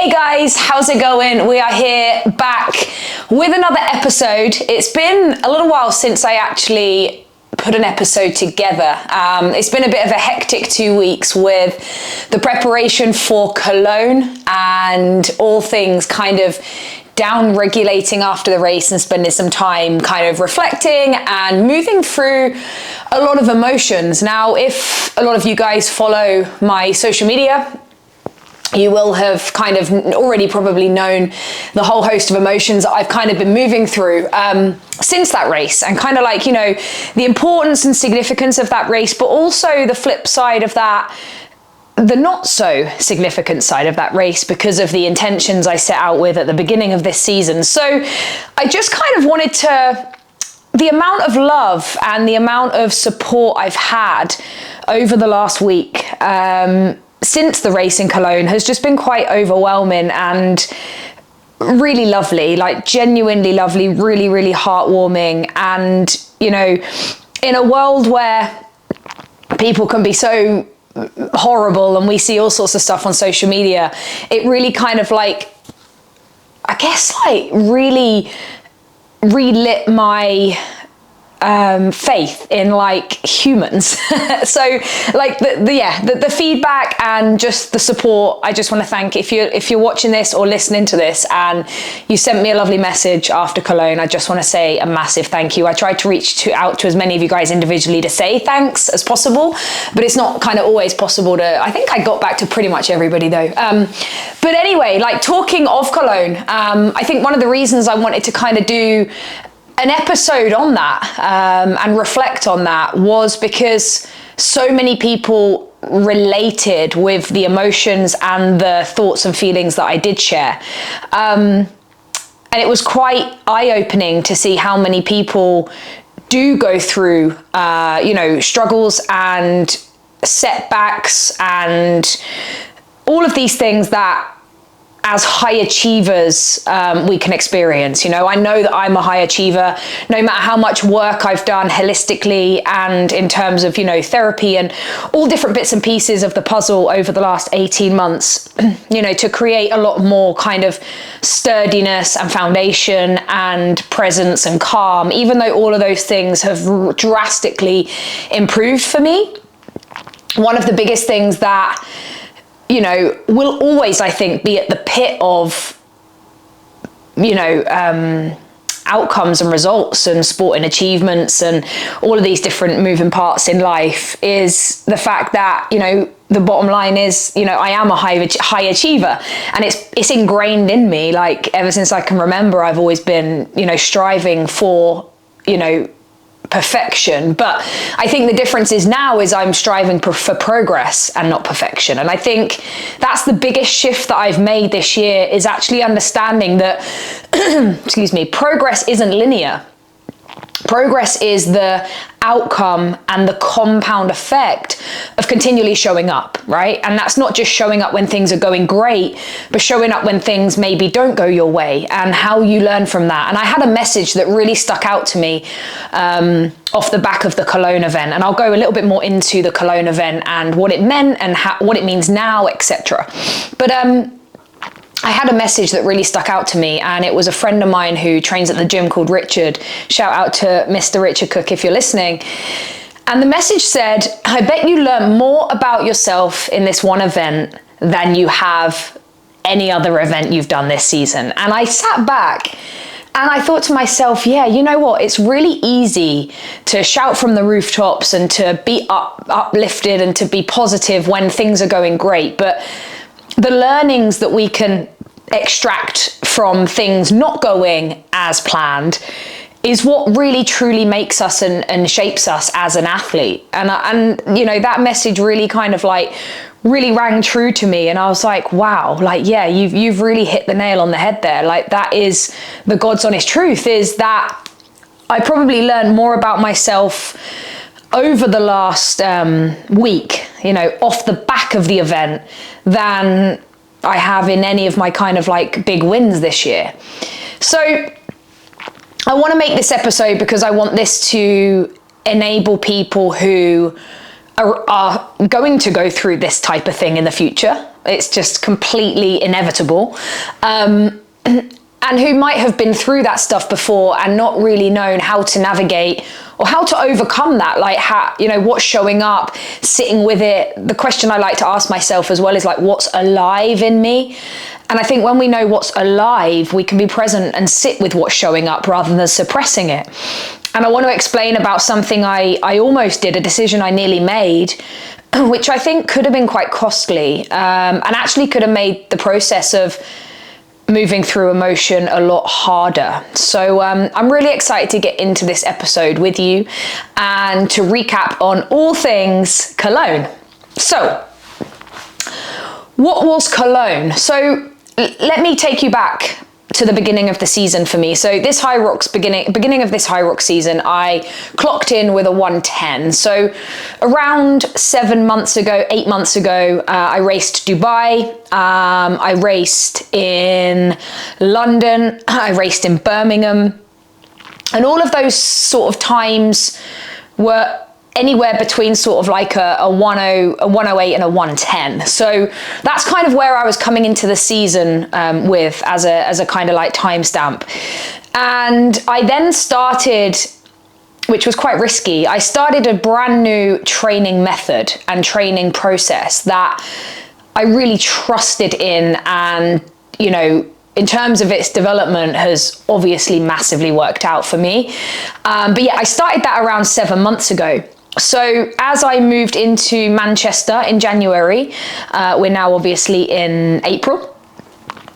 Hey guys, how's it going? We are here back with another episode. It's been a little while since I actually put an episode together. It's been a bit of a hectic 2 weeks with the preparation for Cologne and all things kind of down regulating after the race and spending some time kind of reflecting and moving through a lot of emotions. Now, if a lot of you guys follow my social media, you will have kind of already probably known the whole host of emotions that I've kind of been moving through since that race, and kind of like, you know, the importance and significance of that race, but also the flip side of that, the not so significant side of that race because of the intentions I set out with at the beginning of this season. So I just kind of wanted to, the amount of love and the amount of support I've had over the last week, since the race in Cologne has just been quite overwhelming and really lovely, like genuinely lovely, really, really heartwarming. And, you know, in a world where people can be so horrible and we see all sorts of stuff on social media, it really kind of like, I guess, like really relit my faith in like humans. So like the feedback and just the support, I just want to thank, if you're watching this or listening to this and you sent me a lovely message after Cologne, I just want to say a massive thank you. I tried to reach out to as many of you guys individually to say thanks as possible, but it's not kind of always possible to, I think I got back to pretty much everybody though. But anyway, like talking of Cologne, I think one of the reasons I wanted to kind of do an episode on that and reflect on that was because so many people related with the emotions and the thoughts and feelings that I did share. And it was quite eye-opening to see how many people do go through, you know, struggles and setbacks and all of these things that as high achievers, we can experience. You know, I know that I'm a high achiever, no matter how much work I've done holistically and in terms of, you know, therapy and all different bits and pieces of the puzzle over the last 18 months, you know, to create a lot more kind of sturdiness and foundation and presence and calm, even though all of those things have drastically improved for me. One of the biggest things that, you know, will always, I think, be at the pit of, you know, outcomes and results and sporting achievements and all of these different moving parts in life is the fact that, you know, the bottom line is, you know, I am a high achiever, and it's ingrained in me. Like ever since I can remember, I've always been, you know, striving for, you know, perfection. But I think the difference is now is I'm striving for progress and not perfection. And I think that's the biggest shift that I've made this year, is actually understanding that excuse me, progress isn't linear. Progress is the outcome and the compound effect of continually showing up, right? And that's not just showing up when things are going great, but showing up when things maybe don't go your way and how you learn from that. And I had a message that really stuck out to me off the back of the Cologne event. And I'll go a little bit more into the Cologne event and what it meant and what it means now, etc. But I had a message that really stuck out to me, and it was a friend of mine who trains at the gym called Richard. Shout out to Mr. Richard Cook if you're listening. And the message said, I bet you learn more about yourself in this one event than you have any other event you've done this season. And I sat back and I thought to myself, yeah, you know what? It's really easy to shout from the rooftops and to be uplifted and to be positive when things are going great. But the learnings that we can extract from things not going as planned is what really truly makes us and shapes us as an athlete. And you know, that message really kind of like really rang true to me. And I was like, wow, like, yeah, you've really hit the nail on the head there. Like, that is the God's honest truth, is that I probably learned more about myself over the last week, you know, off the back of the event than I have in any of my kind of like big wins this year. So I want to make this episode because I want this to enable people who are going to go through this type of thing in the future. It's just completely inevitable. And who might have been through that stuff before and not really known how to navigate or how to overcome that, like how, what's showing up, sitting with it. The question I like to ask myself as well is like, what's alive in me? And I think when we know what's alive, we can be present and sit with what's showing up rather than suppressing it. And I want to explain about something I almost did, a decision I nearly made, which I think could have been quite costly, and actually could have made the process of moving through emotion a lot harder. So I'm really excited to get into this episode with you and to recap on all things Cologne. So, what was Cologne? So let me take you back to the beginning of the season for me. So this HYROX beginning of this HYROX season, I clocked in with a 110. So around 8 months ago, I raced Dubai. I raced in London. I raced in Birmingham. And all of those sort of times were anywhere between sort of like a 108 and a 110. So that's kind of where I was coming into the season with as a kind of like timestamp. And I then started, which was quite risky, I started a brand new training method and training process that I really trusted in, and in terms of its development has obviously massively worked out for me. But yeah, I started that around 7 months ago. So as I moved into Manchester in January, we're now obviously in April.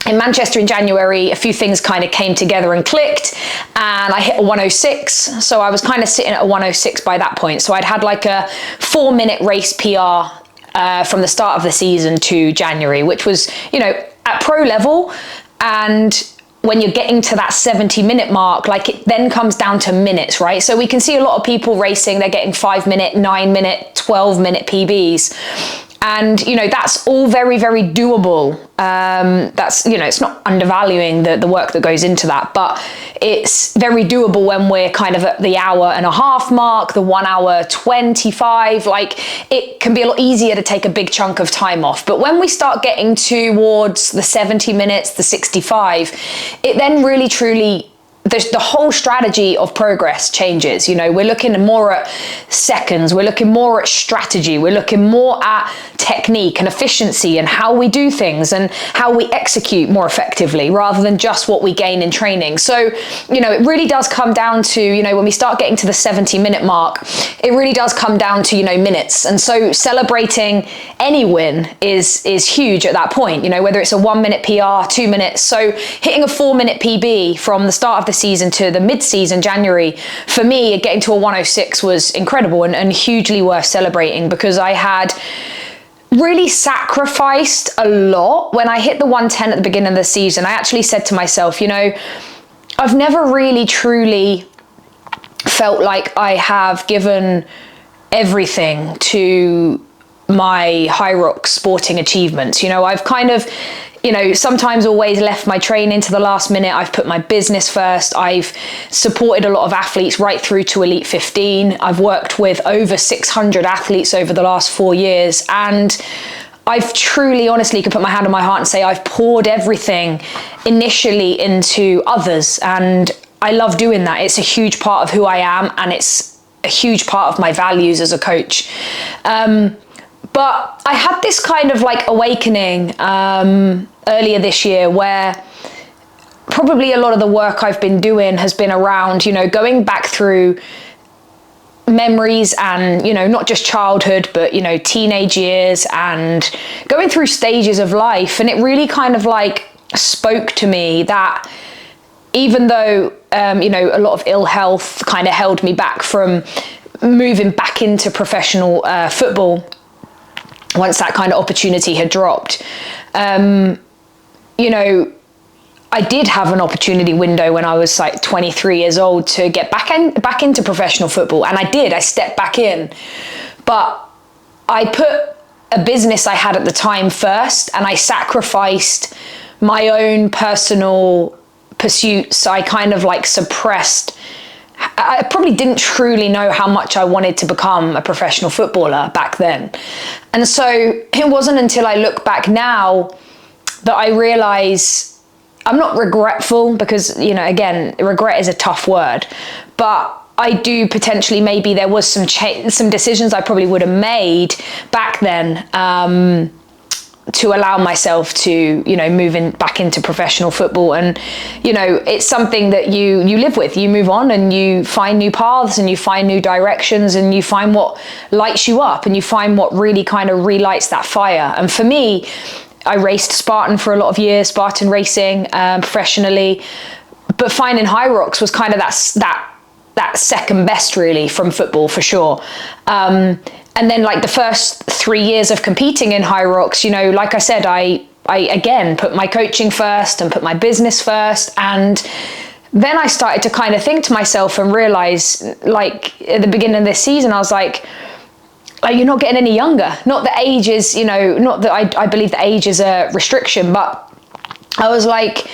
In Manchester in January, a few things kind of came together and clicked, and I hit a 106. So I was kind of sitting at a 106 by that point. So I'd had like a 4-minute race PR from the start of the season to January, which was, at pro level. And when you're getting to that 70-minute mark, like it then comes down to minutes, right? So we can see a lot of people racing, they're getting 5-minute, 9-minute, 12-minute PBs. And, that's all very, very doable. That's, it's not undervaluing the work that goes into that, but it's very doable when we're kind of at the 1.5 hour mark, the 1 hour 25, like it can be a lot easier to take a big chunk of time off. But when we start getting towards the 70 minutes, the 65, it then really, truly, the whole strategy of progress changes. We're looking more at seconds, we're looking more at strategy, we're looking more at technique and efficiency and how we do things and how we execute more effectively rather than just what we gain in training. So, it really does come down to, when we start getting to the 70-minute mark, it really does come down to, minutes. And so celebrating any win is huge at that point, whether it's a 1-minute PR, 2 minutes. So hitting a 4-minute PB from the start of the season to the mid-season January, for me, getting to a 106 was incredible and hugely worth celebrating, because I had really sacrificed a lot. When I hit the 110 at the beginning of the season, I actually said to myself, I've never really truly felt like I have given everything to my HYROX sporting achievements. I've kind of sometimes always left my training to the last minute. I've put my business first. I've supported a lot of athletes right through to Elite 15. I've worked with over 600 athletes over the last 4 years. And I've truly, honestly, could put my hand on my heart and say I've poured everything initially into others. And I love doing that. It's a huge part of who I am, and it's a huge part of my values as a coach. But I had this kind of like awakening earlier this year, where probably a lot of the work I've been doing has been around, going back through memories and, not just childhood, but, teenage years and going through stages of life. And it really kind of like spoke to me that even though, a lot of ill health kind of held me back from moving back into professional football, once that kind of opportunity had dropped, I did have an opportunity window when I was like 23 years old to get back into professional football. And I stepped back in, but I put a business I had at the time first, and I sacrificed my own personal pursuits. I kind of like suppressed I probably didn't truly know how much I wanted to become a professional footballer back then. And so it wasn't until I look back now that I realize I'm not regretful, because, you know, again, regret is a tough word, but I do potentially, maybe there was some decisions I probably would have made back then, to allow myself to, you know, back into professional football. And, you know, it's something that you live with. You move on and you find new paths and you find new directions and you find what lights you up and you find what really kind of relights that fire. And for me, I raced Spartan for a lot of years, Spartan racing, professionally, but finding Hyrox was kind of that second best, really, from football, for sure. And then, like, the first 3 years of competing in Hyrox, you know, like I said, I again put my coaching first and put my business first. And then I started to kind of think to myself and realize, like, at the beginning of this season, I was like, you're not getting any younger. Not that age is, you know, not that I believe that age is a restriction, but I was like,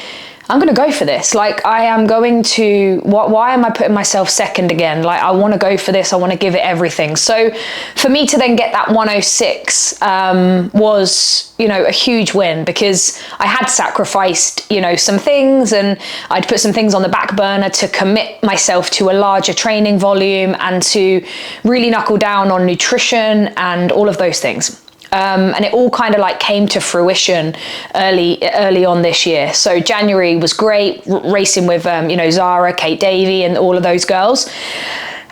I'm going to go for this. Like, I am going to, why am I putting myself second again? Like, I want to go for this. I want to give it everything. So for me to then get that 106 was, you know, a huge win, because I had sacrificed, you know, some things, and I'd put some things on the back burner to commit myself to a larger training volume and to really knuckle down on nutrition and all of those things. And it all kind of like came to fruition early on this year. So January was great, racing with, you know, Zara, Kate Davey and all of those girls.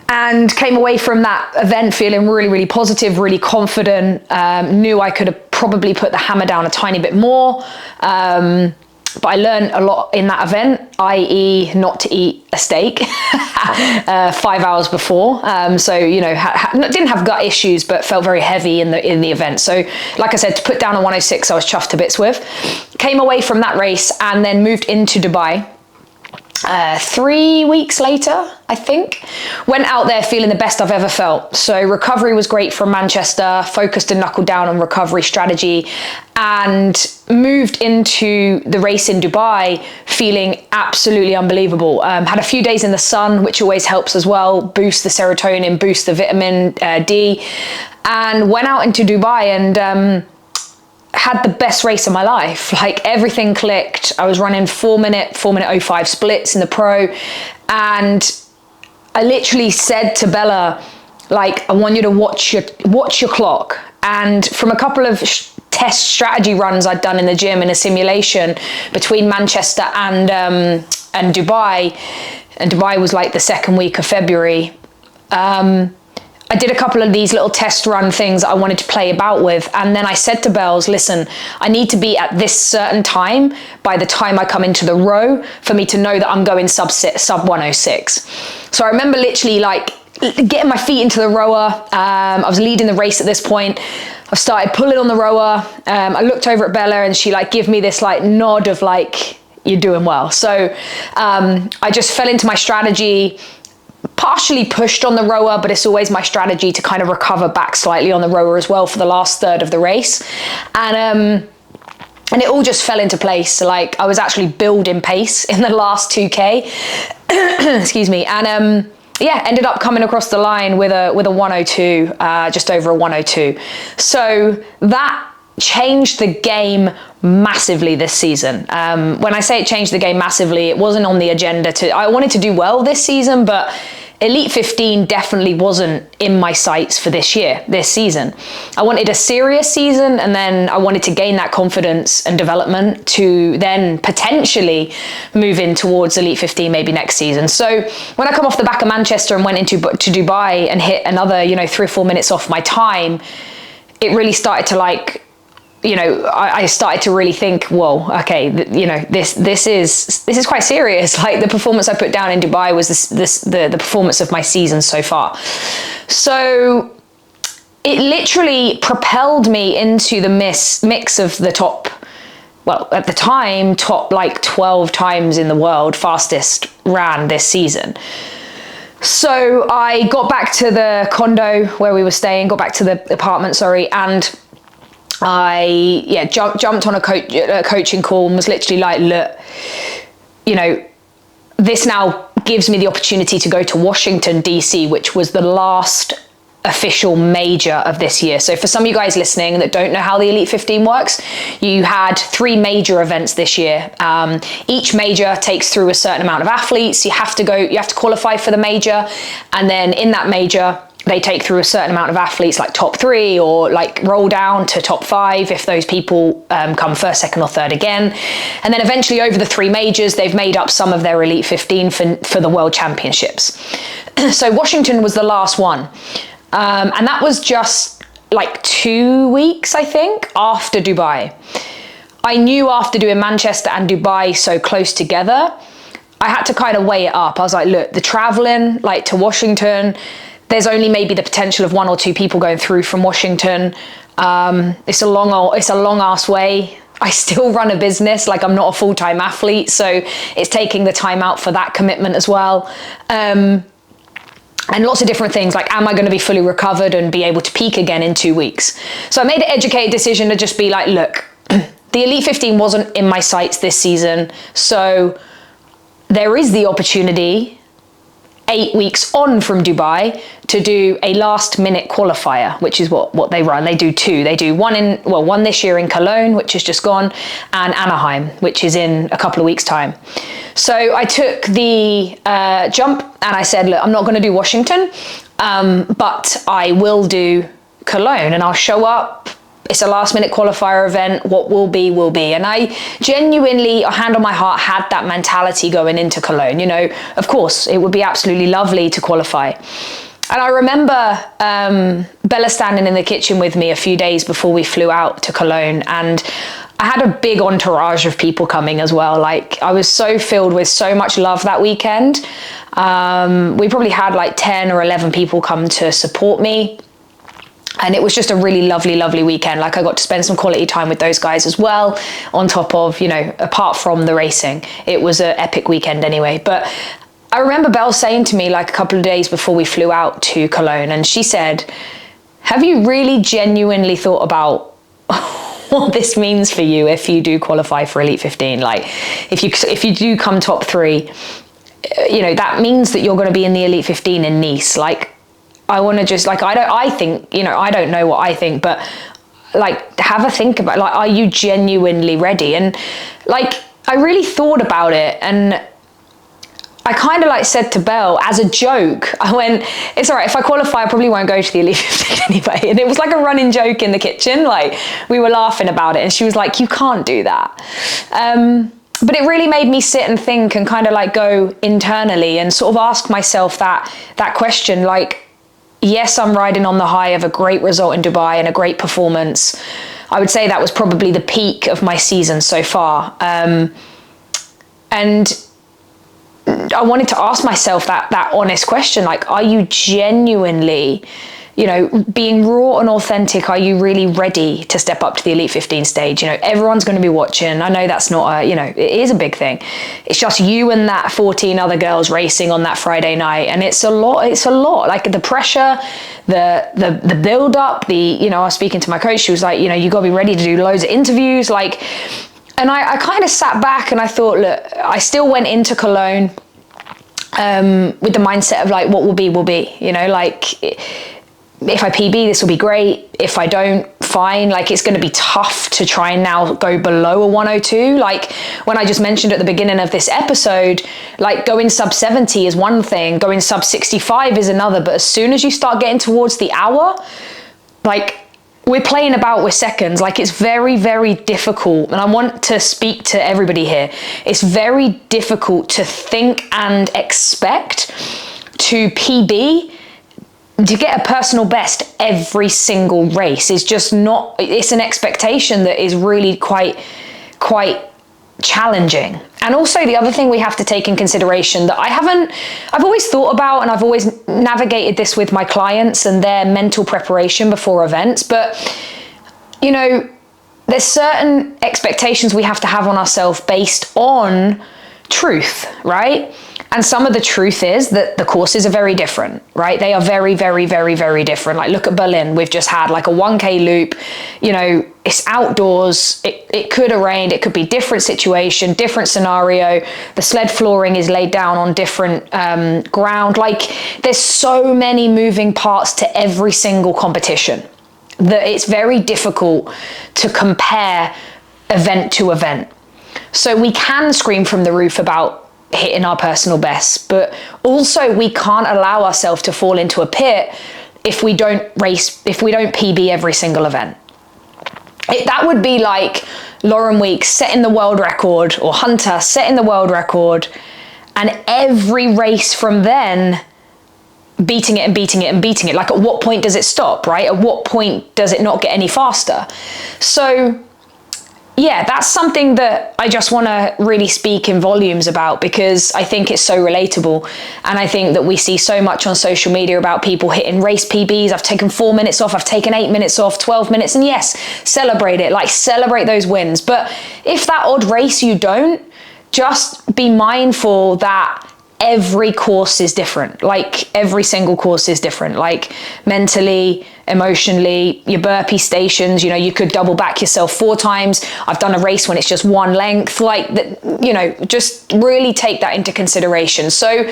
And came away from that event feeling really, really positive, really confident, knew I could have probably put the hammer down a tiny bit more. But I learned a lot in that event, i.e. not to eat a steak 5 hours before. So, you know, didn't have gut issues, but felt very heavy in the event. So, like I said, to put down a 106, I was chuffed to bits with. Came away from that race and then moved into Dubai. 3 weeks later, I think, went out there feeling the best I've ever felt. So recovery was great from Manchester, focused and knuckled down on recovery strategy, and moved into the race in Dubai feeling absolutely unbelievable. Had a few days in the sun, which always helps as well, boost the serotonin, boost the vitamin D, and went out into Dubai and had the best race of my life. Like, everything clicked. I was running 4 minute 05 splits in the pro, and I literally said to Bella, like, I want you to watch your clock. And from a couple of test strategy runs I'd done in the gym in a simulation between Manchester and Dubai, and Dubai was like the second week of February, I did a couple of these little test run things I wanted to play about with. And then I said to Bells, listen, I need to be at this certain time by the time I come into the row for me to know that I'm going sub 106. So I remember literally like getting my feet into the rower. I was leading the race at this point. I started pulling on the rower. I looked over at Bella and she like gave me this like nod of like, you're doing well. So I just fell into my strategy, partially pushed on the rower, but it's always my strategy to kind of recover back slightly on the rower as well for the last third of the race. And it all just fell into place. So like I was actually building pace in the last 2K, excuse me. And yeah, ended up coming across the line with a 102, just over a 102. So that changed the game massively this season. When I say it changed the game massively, it wasn't on the agenda I wanted to do well this season, but Elite 15 definitely wasn't in my sights for this season. I wanted a serious season, and then I wanted to gain that confidence and development to then potentially move in towards Elite 15 maybe next season. So when I come off the back of Manchester and went to Dubai and hit another, 3 or 4 minutes off my time, it really started to like, I started to really think, whoa, okay, this is quite serious. Like the performance I put down in Dubai was the performance of my season so far. So it literally propelled me into the mix of the top, well, at the time, top like 12 times in the world fastest ran this season. So I got back to the condo where we were staying, got back to the apartment, and I jumped on a coaching call and was literally like, look, this now gives me the opportunity to go to Washington, DC, which was the last official major of this year. So for some of you guys listening that don't know how the Elite 15 works, you had 3 major events this year. Each major takes through a certain amount of athletes. You have to qualify for the major, and then in that major, they take through a certain amount of athletes, like top 3, or like roll down to top 5 if those people come first, second, or third again. And then eventually over the 3 majors, they've made up some of their Elite 15 for the World Championships. So Washington was the last one. And that was just like 2 weeks, I think, after Dubai. I knew after doing Manchester and Dubai so close together, I had to kind of weigh it up. I was like, look, the traveling like to Washington, there's only maybe the potential of 1 or 2 people going through from Washington. It's a long ass way. I still run a business, like I'm not a full-time athlete, so it's taking the time out for that commitment as well. And lots of different things, like, am I going to be fully recovered and be able to peak again in 2 weeks? So I made an educated decision to just be like, look, the Elite 15 wasn't in my sights this season, so there is the opportunity 8 weeks on from Dubai to do a last minute qualifier, which is what they run. They do 2. They do one this year in Cologne, which is just gone, and Anaheim, which is in a couple of weeks' time. So I took the jump and I said, look, I'm not going to do Washington, but I will do Cologne, and I'll show up. It's a last minute qualifier event. What will be, will be. And I genuinely, hand on my heart, had that mentality going into Cologne. You know, of course, it would be absolutely lovely to qualify. And I remember Bella standing in the kitchen with me a few days before we flew out to Cologne, and I had a big entourage of people coming as well. Like, I was so filled with so much love that weekend. We probably had like 10 or 11 people come to support me. And it was just a really lovely, lovely weekend. Like, I got to spend some quality time with those guys as well, on top of, you know, apart from the racing. It was an epic weekend anyway. But I remember Belle saying to me like a couple of days before we flew out to Cologne, and she said, have you really genuinely thought about what this means for you if you do qualify for Elite 15? Like, if you do come top 3, you know, that means that you're going to be in the Elite 15 in Nice. Like, I want to just, like, I think, you know, I don't know what I think, but like, have a think about, like, are you genuinely ready? And like, I really thought about it, and I kind of like said to Belle as a joke, I went, it's all right, if I qualify, I probably won't go to the Elite 15 anyway. And it was like a running joke in the kitchen. Like, we were laughing about it, and she was like, you can't do that. But it really made me sit and think and kind of like go internally and sort of ask myself that question. Like, yes, I'm riding on the high of a great result in Dubai and a great performance. I would say that was probably the peak of my season so far. And I wanted to ask myself that honest question, like, are you genuinely, you know, being raw and authentic, are you really ready to step up to the Elite 15 stage? You know, everyone's going to be watching. I know that's not you know, it is a big thing. It's just you and that 14 other girls racing on that Friday night. And it's a lot, like the pressure, the build up, you know, I was speaking to my coach, she was like, you know, you got to be ready to do loads of interviews. Like, and I kind of sat back and I thought, look, I still went into Cologne with the mindset of like, what will be, you know, like, if I PB, this will be great. If I don't, fine. Like, it's going to be tough to try and now go below a 102. Like, when I just mentioned at the beginning of this episode, like, going sub 70 is one thing, going sub 65 is another. But as soon as you start getting towards the hour, like, we're playing about with seconds. Like, it's very, very difficult. And I want to speak to everybody here. It's very difficult to think and expect to PB, to get a personal best every single race. Is just not, it's an expectation that is really quite challenging. And also the other thing we have to take in consideration that I've always thought about, and I've always navigated this with my clients and their mental preparation before events, but you know, there's certain expectations we have to have on ourselves based on truth, right? And some of the truth is that the courses are very different, right? They are very, very, very, very different. Like look at Berlin. We've just had like a 1K loop, you know, it's outdoors. It could have rained. It could be different situation, different scenario. The sled flooring is laid down on different ground. Like there's so many moving parts to every single competition that it's very difficult to compare event to event. So we can scream from the roof about hitting our personal best, but also we can't allow ourselves to fall into a pit if we don't PB every single event. That would be like Lauren Weeks setting the world record, or Hunter setting the world record, and every race from then beating it and beating it and beating it. Like at what point does it stop, right? At what point does it not get any faster? So yeah, that's something that I just want to really speak in volumes about, because I think it's so relatable. And I think that we see so much on social media about people hitting race PBs. I've taken 4 minutes off, I've taken 8 minutes off, 12 minutes. And yes, celebrate it, like celebrate those wins. But if that odd race you don't, just be mindful that every course is different. Like every single course is different, like mentally, emotionally, your burpee stations, you know, you could double back yourself 4 times. I've done a race when it's just one length, like that, you know, just really take that into consideration. So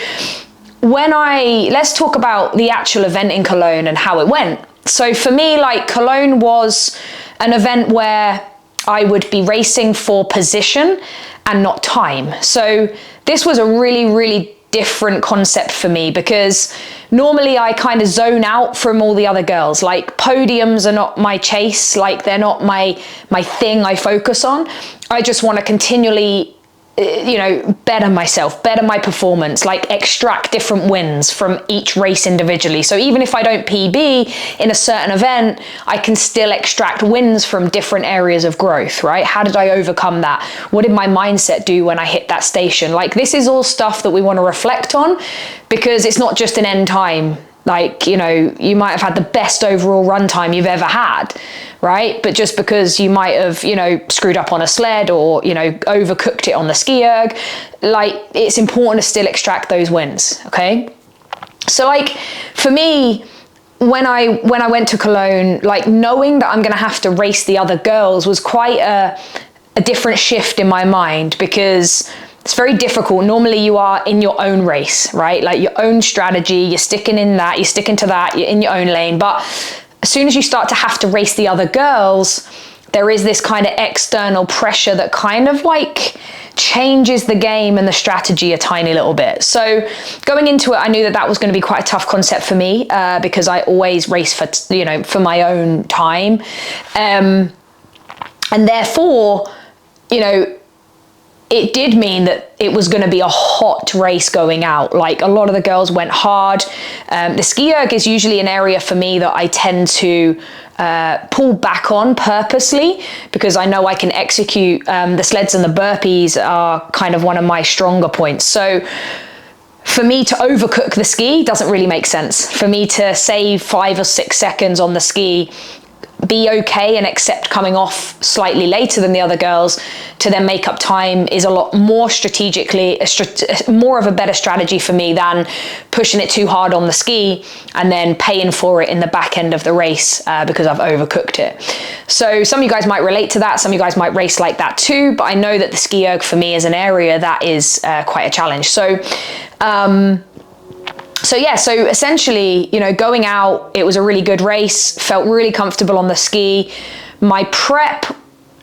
let's talk about the actual event in Cologne and how it went. So for me, like Cologne was an event where I would be racing for position and not time. So this was a really, really different concept for me, because normally I kind of zone out from all the other girls. Like podiums are not my chase, like they're not my thing I focus on. I just want to continually better myself, better my performance, like extract different wins from each race individually. So even if I don't PB in a certain event, I can still extract wins from different areas of growth, right? How did I overcome that? What did my mindset do when I hit that station? Like this is all stuff that we want to reflect on, because it's not just an end time. Like, you know, you might have had the best overall run time you've ever had, right? But just because you might have, you know, screwed up on a sled or, you know, overcooked it on the ski erg, like it's important to still extract those wins, okay? So like for me, when I went to Cologne, like knowing that I'm going to have to race the other girls was quite a different shift in my mind, because it's very difficult. Normally you are in your own race, right? Like your own strategy, you're sticking in that, you're sticking to that, you're in your own lane. But as soon as you start to have to race the other girls, there is this kind of external pressure that kind of like changes the game and the strategy a tiny little bit. So going into it, I knew that was going to be quite a tough concept for me, because I always race for my own time. And therefore, you know, it did mean that it was going to be a hot race going out. Like a lot of the girls went hard. The ski erg is usually an area for me that I tend to pull back on purposely, because I know I can execute. The sleds and the burpees are kind of one of my stronger points. So for me to overcook the ski doesn't really make sense. For me to save 5 or 6 seconds on the ski, be okay and accept coming off slightly later than the other girls to then make up time is a lot more strategically, more of a better strategy for me than pushing it too hard on the ski and then paying for it in the back end of the race because I've overcooked it. So some of you guys might relate to that. Some of you guys might race like that too, but I know that the ski erg for me is an area that is quite a challenge. So essentially, you know, going out, it was a really good race, felt really comfortable on the ski. My prep,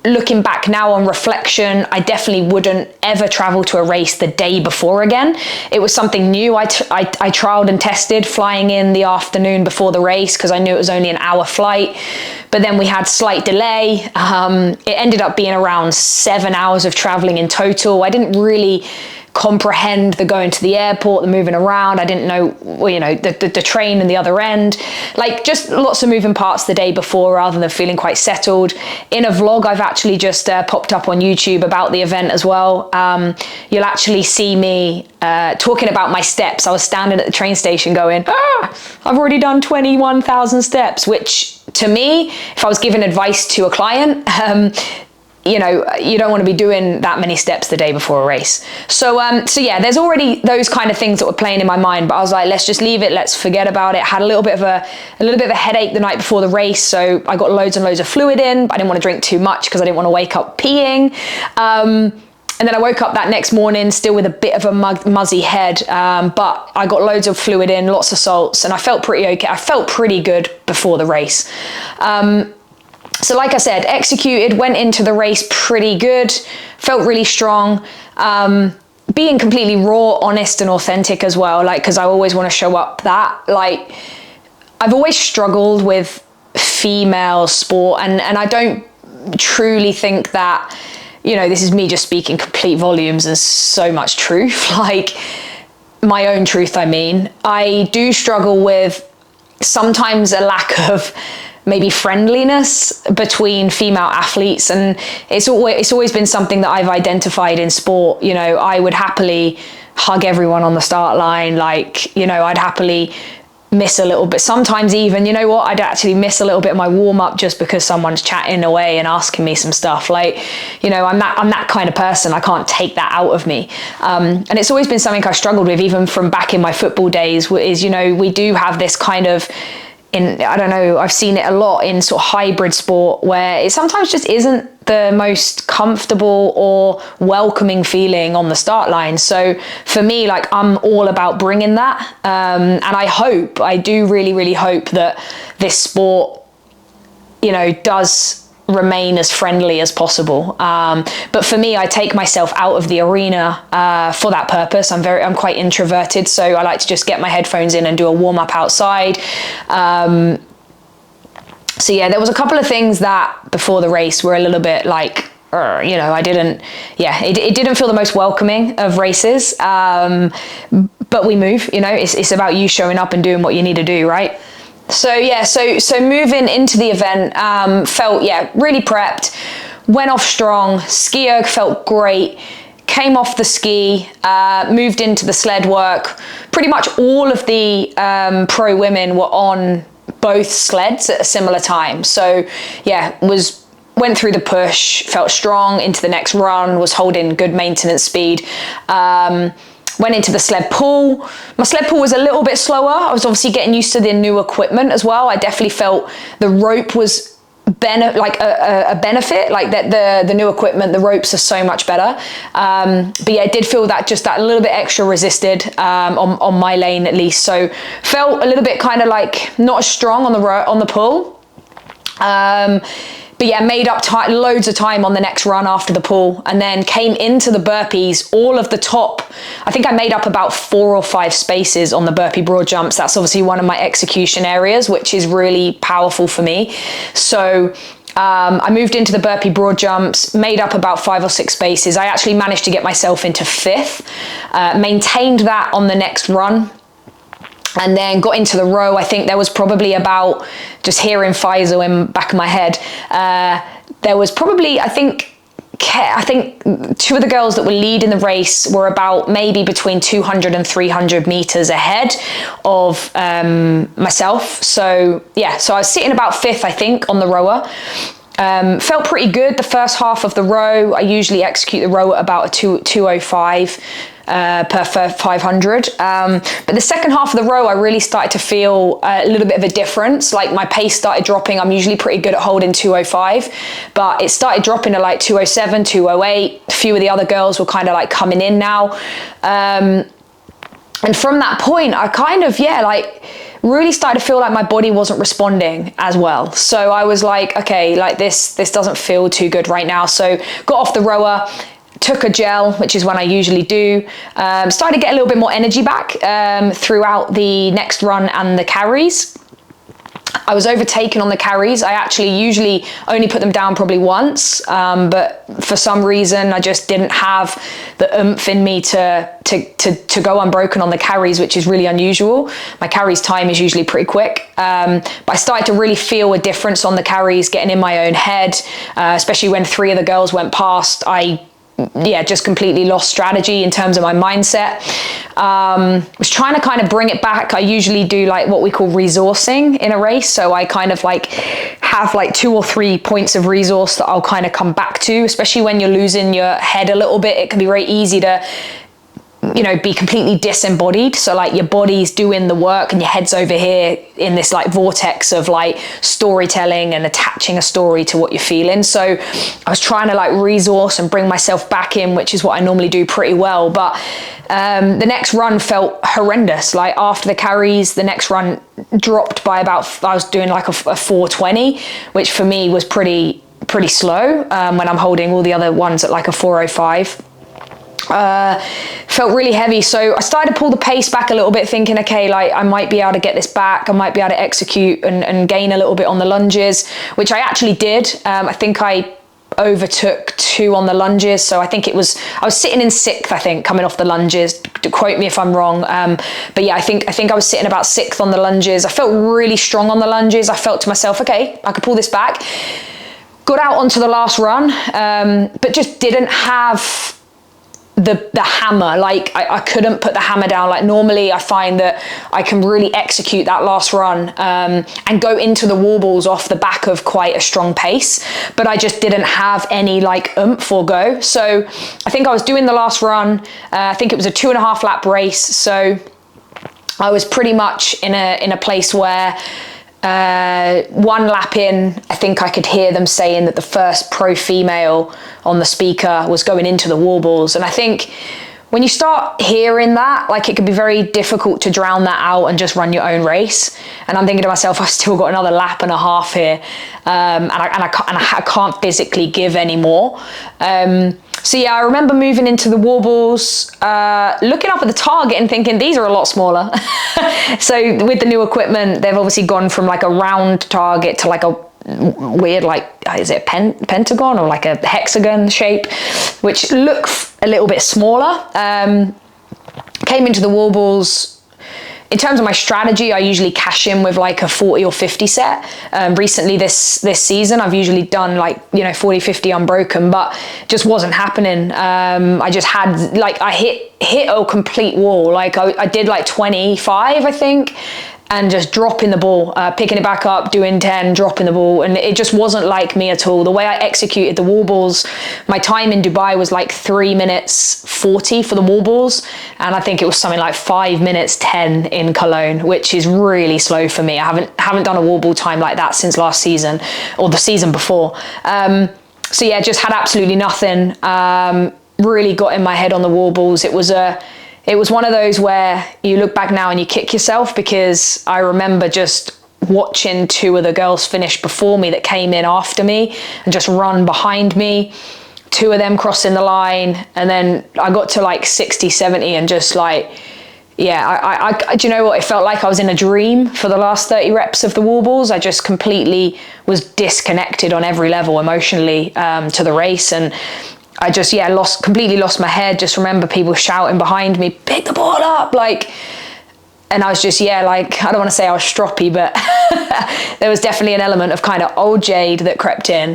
looking back now on reflection, I definitely wouldn't ever travel to a race the day before again. It was something new. I trialed and tested flying in the afternoon before the race, because I knew it was only an hour flight. But then we had slight delay. It ended up being around 7 hours of traveling in total. I didn't really comprehend the going to the airport, the moving around. I didn't know, you know, the train and the other end, like just lots of moving parts the day before rather than feeling quite settled. In a vlog I've actually just popped up on YouTube about the event as well. You'll actually see me talking about my steps. I was standing at the train station going, I've already done 21,000 steps, which to me, if I was giving advice to a client, you know, you don't want to be doing that many steps the day before a race. So yeah, there's already those kind of things that were playing in my mind, but I was like, let's just leave it. Let's forget about it. Had a little bit of a headache the night before the race. So I got loads and loads of fluid in, but I didn't want to drink too much because I didn't want to wake up peeing. And then I woke up that next morning still with a bit of a muzzy head, but I got loads of fluid in, lots of salts, and I felt pretty okay. I felt pretty good before the race. So like I said, executed, went into the race pretty good, felt really strong, being completely raw, honest and authentic as well, like, because I always want to show up that, like, I've always struggled with female sport, and I don't truly think that, you know, this is me just speaking complete volumes and so much truth, like my own truth, I mean. I do struggle with sometimes a lack of maybe friendliness between female athletes, and it's always been something that I've identified in sport. You know, I would happily hug everyone on the start line, like, you know, I'd happily miss a little bit. Sometimes even, you know what, I'd actually miss a little bit of my warm-up just because someone's chatting away and asking me some stuff. Like, you know, I'm that kind of person. I can't take that out of me. And it's always been something I struggled with, even from back in my football days, is, you know, we do have this kind of, I don't know, I've seen it a lot in sort of hybrid sport where it sometimes just isn't the most comfortable or welcoming feeling on the start line. So for me, like, I'm all about bringing that. And I do really, really hope that this sport, you know, does remain as friendly as possible. But for me, I take myself out of the arena for that purpose. I'm quite introverted, so I like to just get my headphones in and do a warm up outside. So yeah, there was a couple of things that before the race were a little bit like, you know, it didn't feel the most welcoming of races. But we move, you know, it's about you showing up and doing what you need to do, right? So yeah, so moving into the event, felt, yeah, really prepped, went off strong, ski erg felt great, came off the ski, moved into the sled work. Pretty much all of the pro women were on both sleds at a similar time. So yeah, went through the push, felt strong into the next run, was holding good maintenance speed. Went into the sled pull. My sled pull was a little bit slower. I was obviously getting used to the new equipment as well. I definitely felt the rope was a benefit, like that the new equipment, the ropes are so much better. But yeah, I did feel that just that little bit extra resisted on my lane at least. So felt a little bit kind of like not as strong on the pull. But yeah, made up loads of time on the next run after the pull, and then came into the burpees, all of the top. I think I made up about 4 or 5 spaces on the burpee broad jumps. That's obviously one of my execution areas, which is really powerful for me. So I moved into the burpee broad jumps, made up about 5 or 6 spaces. I actually managed to get myself into 5th, maintained that on the next run. And then got into the row. I think there was probably about, just hearing Faisal in the back of my head, there was probably, I think 2 of the girls that were leading the race were about maybe between 200 and 300 meters ahead of myself. So yeah, so I was sitting about 5th, I think, on the rower. Felt pretty good the first half of the row. I usually execute the row at about a 205 per 500. But the second half of the row, I really started to feel a little bit of a difference. Like my pace started dropping. I'm usually pretty good at holding 205, but it started dropping to like 207, 208. A few of the other girls were kind of like coming in now. And from that point, I kind of, really started to feel like my body wasn't responding as well. So I was like, okay, like this doesn't feel too good right now. So got off the rower, took a gel, which is when I usually do. Started to get a little bit more energy back throughout the next run and the carries. I was overtaken on the carries. I actually usually only put them down probably once, but for some reason I just didn't have the oomph in me to go unbroken on the carries, which is really unusual. My carries time is usually pretty quick, but I started to really feel a difference on the carries, getting in my own head, especially when 3 of the girls went past. I just completely lost strategy in terms of my mindset. Was trying to kind of bring it back. I usually do like what we call resourcing in a race. So I kind of like have like 2 or 3 points of resource that I'll kind of come back to, especially when you're losing your head a little bit. It can be very easy to, you know, be completely disembodied. So like your body's doing the work and your head's over here in this like vortex of like storytelling and attaching a story to what you're feeling. So I was trying to like resource and bring myself back in, which is what I normally do pretty well. But the next run felt horrendous. Like after the carries, the next run dropped by about, I was doing like a 4:20, which for me was pretty slow when I'm holding all the other ones at like a 4:05. Felt really heavy, so I started to pull the pace back a little bit, thinking, okay, like I might be able to get this back, I might be able to execute and gain a little bit on the lunges, which I actually did. I think I overtook 2 on the lunges, so I think I was sitting in 6th, I think, coming off the lunges. Quote me if I'm wrong, but yeah, I think I was sitting about 6th on the lunges. I felt really strong on the lunges. I felt to myself, okay, I could pull this back. Got out onto the last run, but just didn't have the hammer. Like I couldn't put the hammer down. Like normally I find that I can really execute that last run and go into the warbles off the back of quite a strong pace, but I just didn't have any like oomph or go. So I think I was doing the last run. I think it was a 2.5 lap race, so I was pretty much in a place where 1 lap in, I think I could hear them saying that the first pro female on the speaker was going into the warbles. And I think when you start hearing that, like it could be very difficult to drown that out and just run your own race. And I'm thinking to myself, I've still got another lap and a half here, and I can't physically give any more. So yeah, I remember moving into the warbles, looking up at the target and thinking these are a lot smaller. So with the new equipment, they've obviously gone from like a round target to like a weird, like, is it a pentagon or like a hexagon shape, which looks a little bit smaller. Came into the warbles. In terms of my strategy, I usually cash in with like a 40 or 50 set. Recently this season, I've usually done like, 40, 50 unbroken, but just wasn't happening. I just had like, I hit a complete wall. Like I did like 25, I think, and just dropping the ball, picking it back up, doing 10, dropping the ball. And it just wasn't like me at all. The way I executed the wall balls, my time in Dubai was like 3 minutes 40 for the wall balls. And I think it was something like 5 minutes 10 in Cologne, which is really slow for me. I haven't done a wall ball time like that since last season or the season before. So yeah, just had absolutely nothing. Really got in my head on the wall balls. It was one of those where you look back now and you kick yourself, because I remember just watching 2 of the girls finish before me that came in after me and just run behind me. 2 of them crossing the line, and then I got to like 60, 70 and just like, yeah, I do you know what? It felt like I was in a dream for the last 30 reps of the wall balls. I just completely was disconnected on every level emotionally to the race, and I just, completely lost my head. Just remember people shouting behind me, pick the ball up, like, and I was just, like, I don't want to say I was stroppy, but there was definitely an element of kind of old Jade that crept in,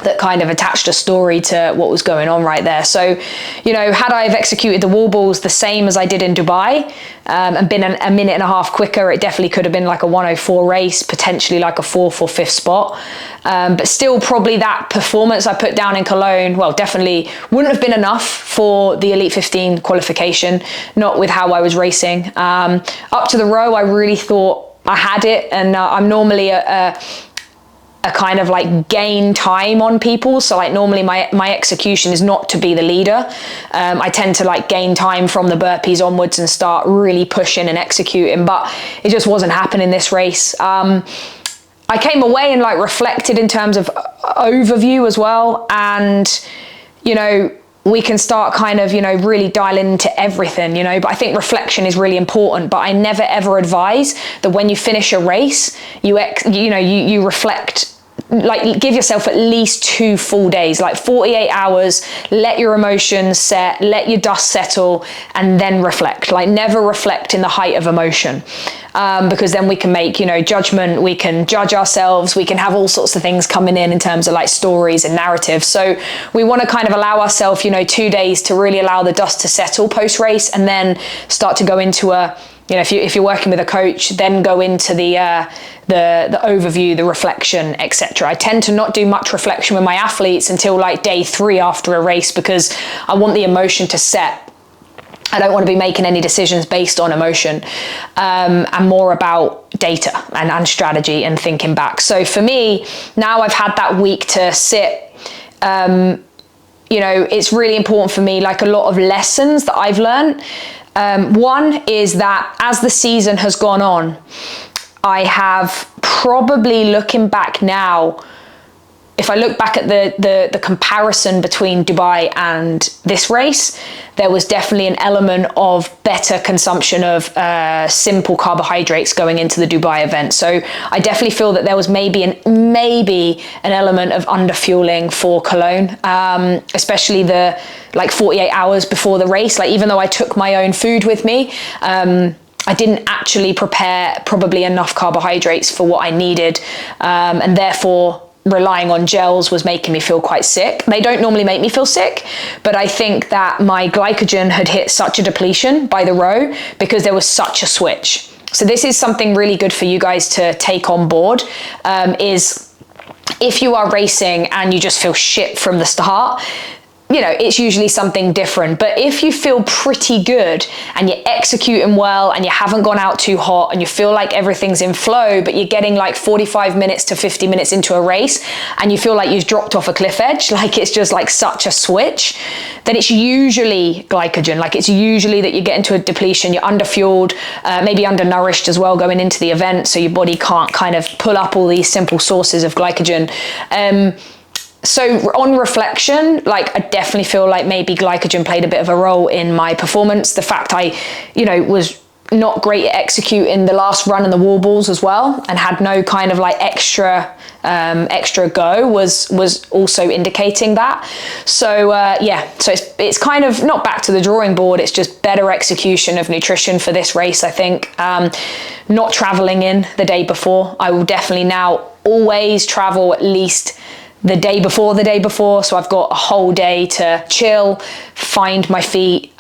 that kind of attached a story to what was going on right there. So, had I have executed the wall balls the same as I did in Dubai, and been a minute and a half quicker, it definitely could have been like a 104 race, potentially like a 4th or 5th spot. But still, probably that performance I put down in Cologne, well, definitely wouldn't have been enough for the Elite 15 qualification, not with how I was racing. Up to the row, I really thought I had it, and I'm normally a kind of like gain time on people. So like normally my execution is not to be the leader. I tend to like gain time from the burpees onwards and start really pushing and executing, but it just wasn't happening this race. I came away and like reflected in terms of overview as well. And, we can start kind of, really dialing into everything, but I think reflection is really important. But I never ever advise that when you finish a race, you reflect like give yourself at least 2 full days, like 48 hours, let your emotions set, let your dust settle, and then reflect. Like never reflect in the height of emotion, because then we can make, judgment, we can judge ourselves, we can have all sorts of things coming in terms of like stories and narratives. So we want to kind of allow ourselves, 2 days to really allow the dust to settle post-race, and then start to go into if you're working with a coach, then go into the overview, the reflection, etc. I tend to not do much reflection with my athletes until like day 3 after a race, because I want the emotion to set. I don't want to be making any decisions based on emotion, and more about data and strategy and thinking back. So for me, now I've had that week to sit, it's really important for me, like a lot of lessons that I've learned. One is that as the season has gone on, I have probably, looking back now, if I look back at the comparison between Dubai and this race, there was definitely an element of better consumption of simple carbohydrates going into the Dubai event. So I definitely feel that there was maybe an element of underfueling for Cologne, especially the 48 hours before the race. Like even though I took my own food with me, I didn't actually prepare probably enough carbohydrates for what I needed, and therefore relying on gels was making me feel quite sick. They don't normally make me feel sick, but I think that my glycogen had hit such a depletion by the row because there was such a switch. So this is something really good for you guys to take on board, is if you are racing and you just feel shit from the start, it's usually something different. But if you feel pretty good and you're executing well and you haven't gone out too hot and you feel like everything's in flow, but you're getting like 45 minutes to 50 minutes into a race and you feel like you've dropped off a cliff edge, like it's just like such a switch, then it's usually glycogen. Like it's usually that you get into a depletion, you're underfueled, maybe undernourished as well going into the event, so your body can't kind of pull up all these simple sources of glycogen. So on reflection, like I definitely feel like maybe glycogen played a bit of a role in my performance. The fact I, was not great at executing the last run and the wall balls as well, and had no kind of like extra go was also indicating that. So so it's kind of not back to the drawing board. It's just better execution of nutrition for this race, I think. Not traveling in the day before. I will definitely now always travel at least the day before, so I've got a whole day to chill, find my feet,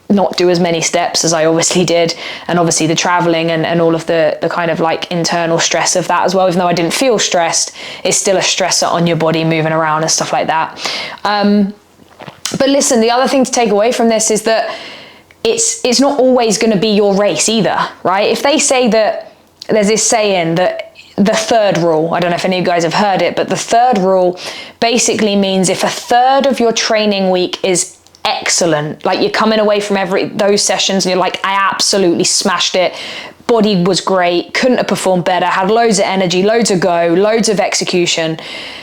not do as many steps as I obviously did, and obviously the traveling and all of the kind of like internal stress of that as well. Even though I didn't feel stressed, it's still a stressor on your body moving around and stuff like that. But listen, the other thing to take away from this is that it's not always going to be your race either, right? If they say that, there's this saying that the third rule, I don't know if any of you guys have heard it, but the third rule basically means if a third of your training week is excellent, like you're coming away from those sessions and you're like, I absolutely smashed it, body was great, couldn't have performed better, had loads of energy, loads of go, loads of execution,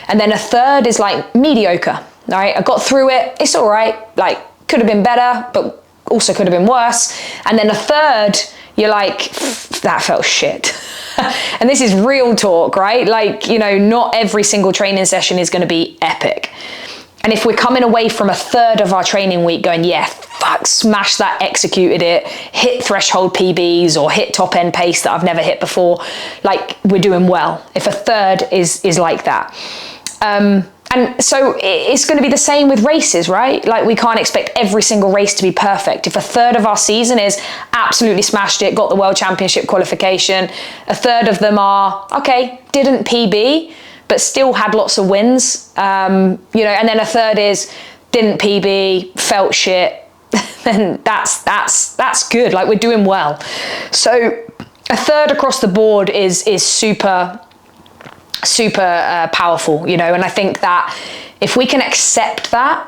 and then a third is like mediocre, all right? I got through it, it's all right, like could have been better, but also could have been worse. And then a third, you're like, that felt shit. And this is real talk, right? Like, not every single training session is going to be epic. And if we're coming away from a third of our training week going, yeah, fuck, smash that, executed it, hit threshold PBs or hit top end pace that I've never hit before, like we're doing well. If a third is like that. And so it's going to be the same with races, right? Like we can't expect every single race to be perfect. If a third of our season is absolutely smashed it, got the World Championship qualification, a third of them are, okay, didn't PB, but still had lots of wins, and then a third is didn't PB, felt shit, then that's good. Like we're doing well. So a third across the board is super powerful, and I think that if we can accept that,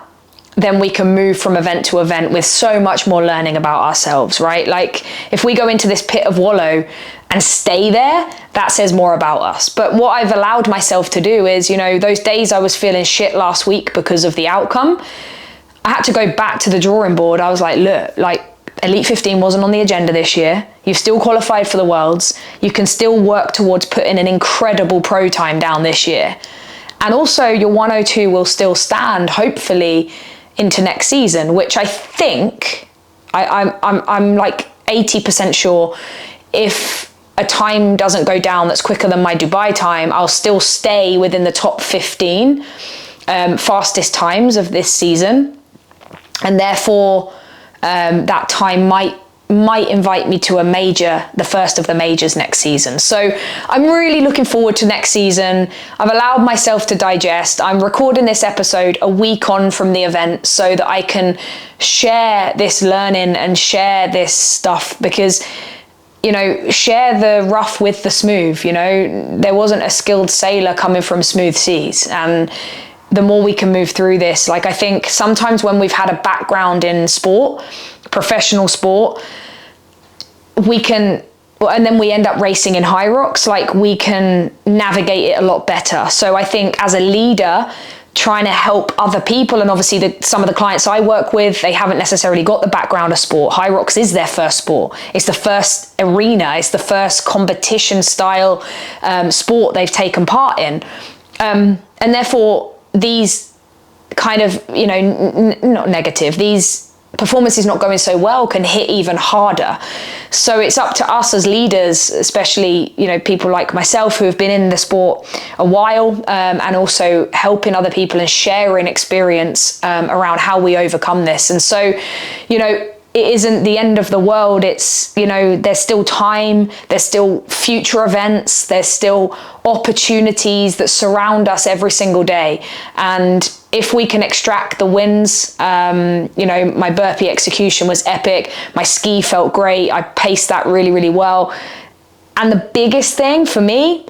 then we can move from event to event with so much more learning about ourselves, right? Like if we go into this pit of wallow and stay there, that says more about us. But what I've allowed myself to do is, those days I was feeling shit last week because of the outcome, I had to go back to the drawing board. I was like, look, like Elite 15 wasn't on the agenda this year. You've still qualified for the Worlds. You can still work towards putting an incredible pro time down this year. And also your 102 will still stand, hopefully, into next season, which I think, I'm like 80% sure, if a time doesn't go down that's quicker than my Dubai time, I'll still stay within the top 15 fastest times of this season. And therefore, that time might invite me to a major, the first of the majors next season. So I'm really looking forward to next season. I've allowed myself to digest. I'm recording this episode a week on from the event so that I can share this learning and share this stuff, because, you know, share the rough with the smooth. You know, there wasn't a skilled sailor coming from smooth seas, and the more we can move through this, like, I think sometimes when we've had a background in sport, professional sport, we can, and then we end up racing in Hyrox, like, we can navigate it a lot better. So I think as a leader, trying to help other people, and obviously some of the clients I work with, they haven't necessarily got the background of sport. Hyrox is their first sport. It's the first arena. It's the first competition style sport they've taken part in. And therefore, these kind of, you know, not negative, these performances not going so well can hit even harder. So it's up to us as leaders, especially, you know, people like myself who have been in the sport a while, and also helping other people and sharing experience around how we overcome this. And so, you know, it isn't the end of the world. It's, you know, there's still time, there's still future events, there's still opportunities that surround us every single day. And if we can extract the wins, you know, my burpee execution was epic. My ski felt great. I paced that really, really well. And the biggest thing for me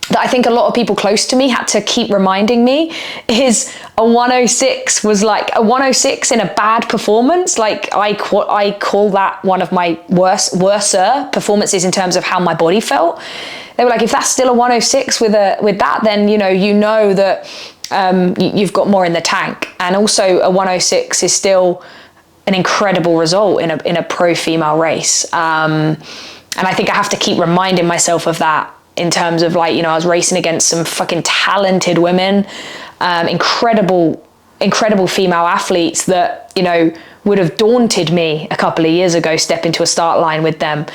that I think a lot of people close to me had to keep reminding me is a 106 was like a 106 in a bad performance. Like I call that one of my worser performances in terms of how my body felt. They were like, if that's still a 106 with that, then you know that you've got more in the tank. And also a 106 is still an incredible result in a pro female race. And I think I have to keep reminding myself of that, in terms of, like, you know, I was racing against some fucking talented women, incredible female athletes that, you know, would have daunted me a couple of years ago, step into a start line with them.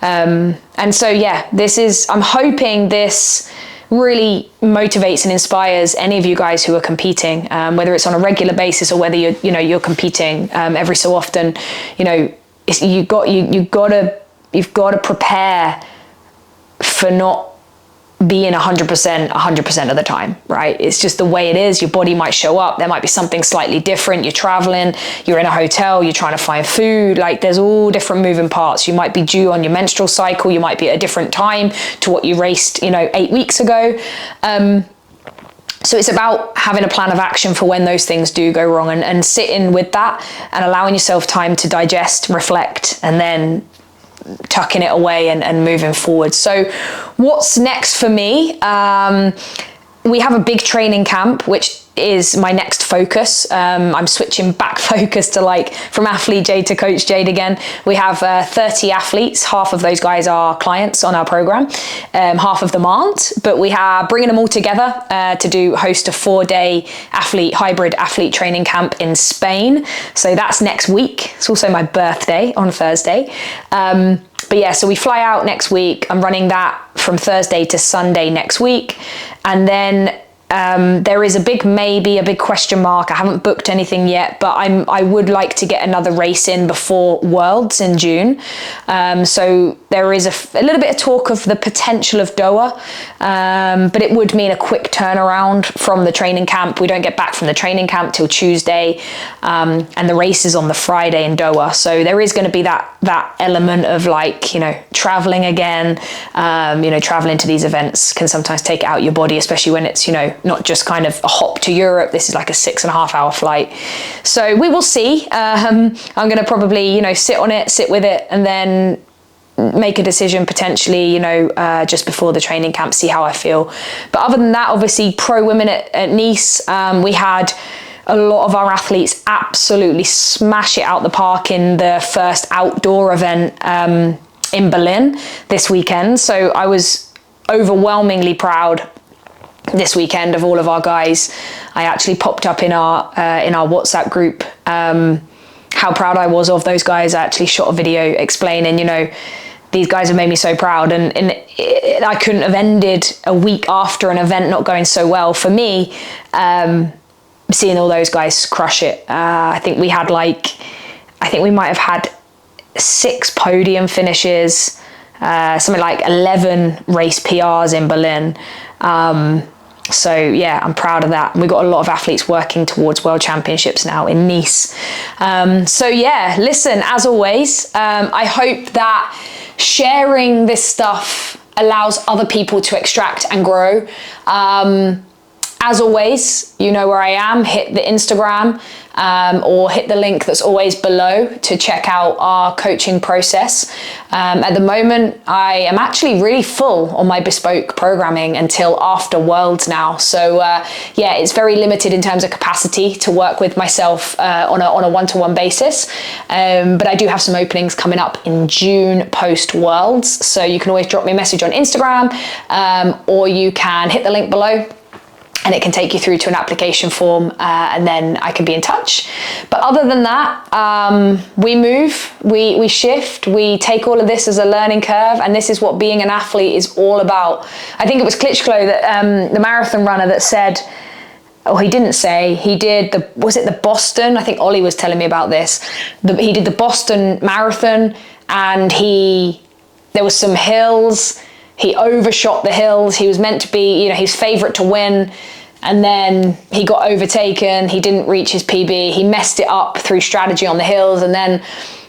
And so, yeah, I'm hoping this really motivates and inspires any of you guys who are competing, whether it's on a regular basis or whether you're competing every so often. You know, you've got to prepare for not being 100% of the time, right? It's just the way it is. Your body might show up. There might be something slightly different. You're traveling, you're in a hotel, you're trying to find food. Like, there's all different moving parts. You might be due on your menstrual cycle. You might be at a different time to what you raced, 8 weeks ago. So it's about having a plan of action for when those things do go wrong, and sitting with that and allowing yourself time to digest, reflect, and then tucking it away and moving forward. So what's next for me? We have a big training camp, which is my next focus. I'm switching back focus to from athlete Jade to coach Jade again. We have 30 athletes. Half of those guys are clients on our program. Half of them aren't, but we are bringing them all together to host a 4-day hybrid athlete training camp in Spain. So that's next week. It's also my birthday on Thursday. But yeah, so we fly out next week. I'm running that from Thursday to Sunday next week. And then there is a big question mark. I haven't booked anything yet, but I would like to get another race in before Worlds in June. So there is a little bit of talk of the potential of Doha, but it would mean a quick turnaround from the training camp. We don't get back from the training camp till Tuesday, and the race is on the Friday in Doha. So there is going to be that element of traveling again. Traveling to these events can sometimes take it out your body, especially when it's not just kind of a hop to Europe. This is like a 6.5 hour flight. So we will see. I'm going to probably, sit with it, and then make a decision potentially, just before the training camp, see how I feel. But other than that, obviously pro women at Nice, we had a lot of our athletes absolutely smash it out the park in the first outdoor event in Berlin this weekend. So I was overwhelmingly proud this weekend of all of our guys. I actually popped up in our WhatsApp group how proud I was of those guys. I actually shot a video explaining, you know, these guys have made me so proud, and I couldn't have ended a week after an event not going so well for me, seeing all those guys crush it. I think we might have had 6 podium finishes, something like 11 race PRs in Berlin. So yeah, I'm proud of that. We've got a lot of athletes working towards World Championships now in Nice. So yeah, listen, as always, I hope that sharing this stuff allows other people to extract and grow. As always, you know where I am. Hit the Instagram or hit the link that's always below to check out our coaching process. At the moment, I am actually really full on my bespoke programming until after Worlds now. So yeah, it's very limited in terms of capacity to work with myself on a one-to-one basis. But I do have some openings coming up in June post Worlds. So you can always drop me a message on Instagram or you can hit the link below, and it can take you through to an application form, and then I can be in touch. But other than that, we move, we shift, we take all of this as a learning curve, and this is what being an athlete is all about. I think it was Klitschko, that the marathon runner, that said, he didn't say, he did was it the Boston? I think Ollie was telling me about this. He did the Boston Marathon, and there was some hills. He overshot the hills. He was meant to be, you know, his favorite to win. And then he got overtaken. He didn't reach his PB. He messed it up through strategy on the hills. And then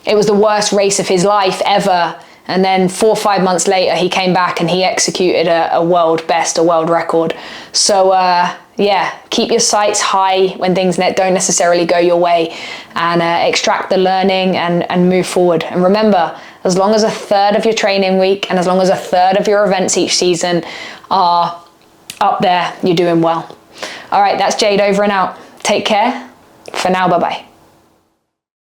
it was the worst race of his life ever. And then 4 or 5 months later, he came back and he executed a world best, a world record. So yeah, keep your sights high when things don't necessarily go your way, and extract the learning and move forward. And remember, as long as 1/3 of your training week and as long as 1/3 of your events each season are up there, you're doing well. All right, that's Jade over and out. Take care. For now, bye-bye.